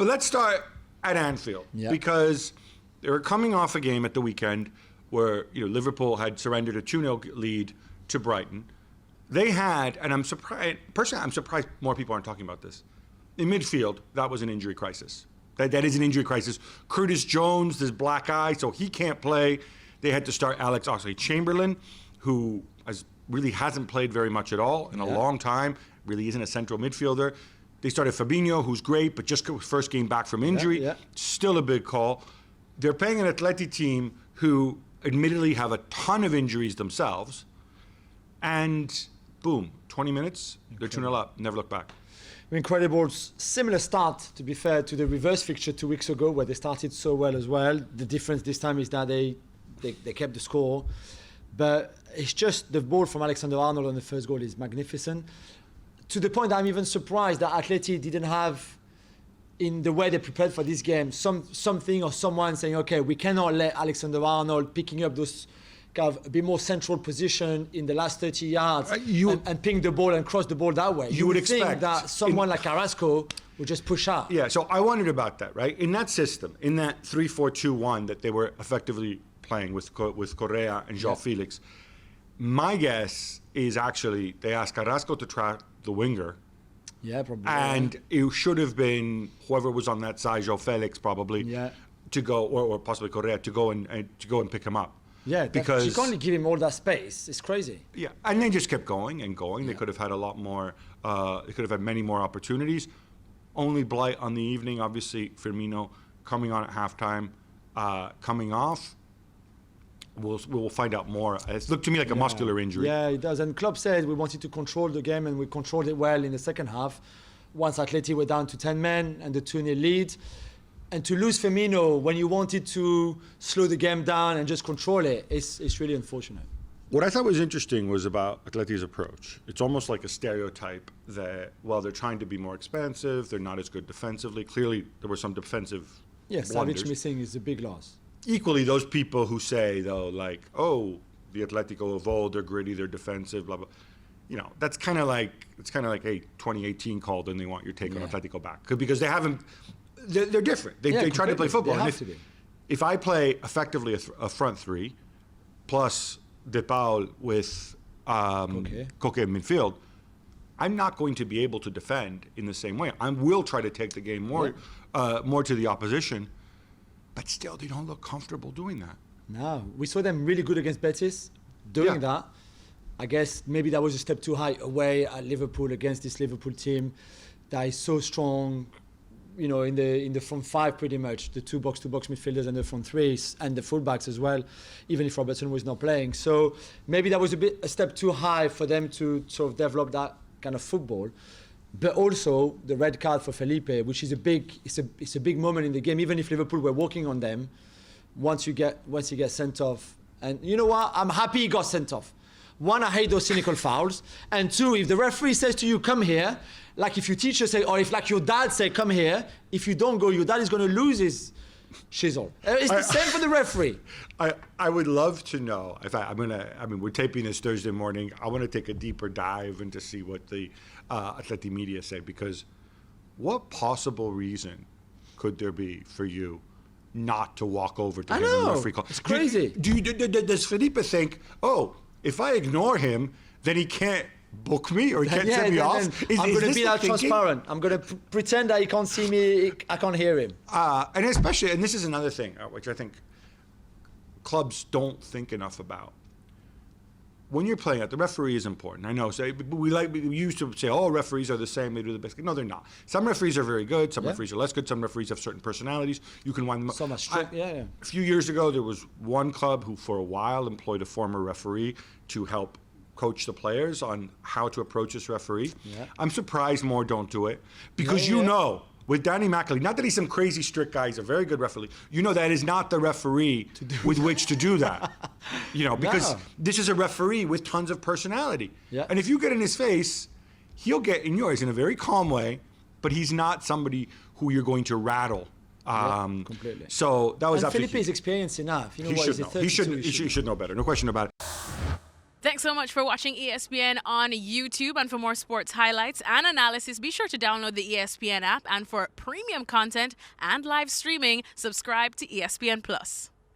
But let's start at Anfield because they were coming off a game at the weekend where Liverpool had surrendered a 2-0 lead to Brighton. They had, and I'm surprised more people aren't talking about this. In midfield, that was an injury crisis. That is an injury crisis. Curtis Jones, this black eye, so he can't play. They had to start Alex Oxlade-Chamberlain, who really hasn't played very much at all in a long time, really isn't a central midfielder. They started Fabinho, who's great, but just first game back from injury. Still a big call. They're playing an Atleti team who admittedly have a ton of injuries themselves. And boom, 20 minutes, they're 2-0 up, never look back. Incredible. Similar start, to be fair, to the reverse fixture 2 weeks ago where they started so well as well. The difference this time is that they kept the score. But it's just the ball from Alexander-Arnold on the first goal is magnificent. To the point that I'm even surprised that Atleti didn't have, in the way they prepared for this game, something or someone saying, okay, we cannot let Alexander-Arnold picking up those kind of a bit more central position in the last 30 yards and ping the ball and cross the ball that way. You would expect think that someone like Carrasco would just push out. Yeah, so I wondered about that, right? In that system, in that 3-4-2-1 that they were effectively playing with Correa and João Felix, my guess is actually they asked Carrasco to track the winger. Yeah, probably. And it should have been whoever was on that side, João Felix probably, to go, or possibly Correa, to go and pick him up. Yeah, because you can't give him all that space. It's crazy. Yeah, and they just kept going and going. They could have had a lot more. They could have had many more opportunities. Only blight on the evening, obviously, Firmino coming on at halftime, coming off. We'll find out more. It looked to me like a muscular injury. Yeah, it does. And Klopp said we wanted to control the game, and we controlled it well in the second half. Once Atleti were down to 10 men and the 2-0 lead. And to lose Firmino when you wanted to slow the game down and just control it, it's really unfortunate. What I thought was interesting was about Atleti's approach. It's almost like a stereotype that, well, they're trying to be more expansive, they're not as good defensively. Clearly, there were some defensive Savic missing is a big loss. Equally, those people who say, though, like, oh, the Atletico of old, they're gritty, they're defensive, blah, blah. That's kind of like, hey, 2018 called and they want your take on Atletico back. Because they haven't... They're different. They try to play football. They have to be. If I play effectively a front three, plus De Paul with Koke in midfield, I'm not going to be able to defend in the same way. I will try to take the game more to the opposition, but still they don't look comfortable doing that. No, we saw them really good against Betis doing that. I guess maybe that was a step too high away at Liverpool against this Liverpool team that is so strong. In the front five pretty much, the two box-to-box midfielders and the front threes and the fullbacks as well, even if Robertson was not playing. So maybe that was a step too high for them to sort of develop that kind of football. But also the red card for Felipe, which is it's a big moment in the game, even if Liverpool were working on them. Once he gets sent off, and you know what? I'm happy he got sent off. One, I hate those cynical fouls, and two, if the referee says to you, "Come here," like if your teacher say, or if like your dad say, "Come here," if you don't go, your dad is going to lose his shizzle. It's the same for the referee. I would love to know. We're taping this Thursday morning. I want to take a deeper dive into see what the Atleti media say, because what possible reason could there be for you not to walk over to him and referee call? It's crazy. Does Felipe think, oh, if I ignore him, then he can't book me or he can't send me off? I'm going to be that transparent. I'm going to pretend that he can't see me, I can't hear him. And especially, and this is another thing, which I think clubs don't think enough about. When you're playing out, the referee is important. I know. So we used to say, oh, referees are the same. They do the best. No, they're not. Some referees are very good. Some referees are less good. Some referees have certain personalities. You can wind them up. So much. A few years ago, there was one club who, for a while, employed a former referee to help coach the players on how to approach this referee. Yeah. I'm surprised more don't do it because you know. With Danny McAlee, not that he's some crazy strict guy, he's a very good referee. You know that is not the referee with which to do that. Because this is a referee with tons of personality. Yeah. And if you get in his face, he'll get in yours in a very calm way, but he's not somebody who you're going to rattle. Completely. So that was Felipe is experienced enough. You know what? He should know better. No question about it. Thanks so much for watching ESPN on YouTube. And for more sports highlights and analysis, be sure to download the ESPN app. And for premium content and live streaming, subscribe to ESPN Plus.